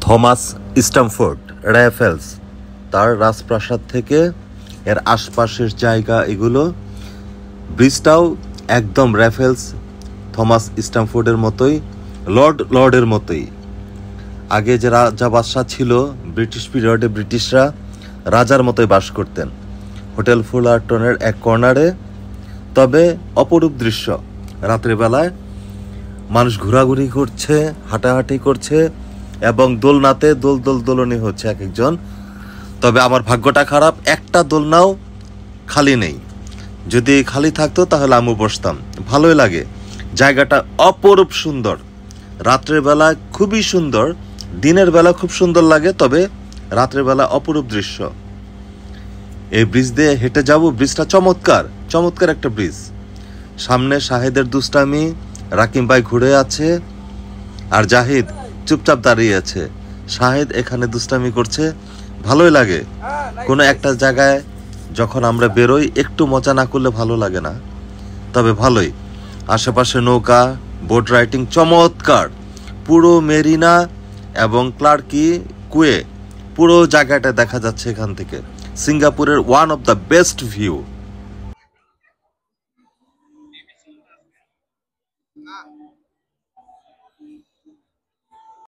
Thomas Stamford Raffles তার রাজপ্রাসাদ থেকে এর আশপাশের জায়গা এগুলো ব্রিজটাও একদম র্যাফেলস থমাস স্ট্যামফোর্ডের মতোই লর্ডের মতোই। আগে যে রাজা বাদশাহ ছিল ব্রিটিশ পিরিয়ডে ব্রিটিশরা রাজার মতোই বাস করতেন হোটেল ফুলারটনের এক কর্নারে। তবে অপরূপ দৃশ্য, রাত্রিবেলায় মানুষ ঘোরাঘুরি করছে, হাঁটাহাঁটি করছে এবং দোলনাতে দোলনি হচ্ছে এক একজন। তবে আমার ভাগ্যটা খারাপ, একটা দোলনাও খালি নেই। যদি খালি থাকতো তাহলে আমি বসতাম। ভালোই লাগে, জায়গাটা অপরূপ সুন্দর। রাত্রের বেলা খুবই সুন্দর, দিনের বেলা খুব সুন্দর লাগে, তবে রাত্রের বেলা অপরূপ দৃশ্য। এই ব্রিজ দিয়ে হেঁটে যাব। ব্রিজটা চমৎকার একটা ব্রিজ। সামনে শাহেদের দুষ্টামি, রাকিম ভাই ঘুরে আছে আর জাহিদ চুপচাপ দাঁড়িয়ে আছে। শাহেদ এখানে দুষ্টামি করছে, ভালোই লাগে। কোনো একটা জায়গায় যখন আমরা বেরোই একটু মজা না করলে ভালো লাগে না, তবে ভালোই। আশেপাশে নৌকা, বোট রাইডিং চমৎকার। পুরো মেরিনা এবং ক্লার্কি কুয়ে পুরো জায়গাটা দেখা যাচ্ছে এখান থেকে। সিঙ্গাপুরের one of the best view.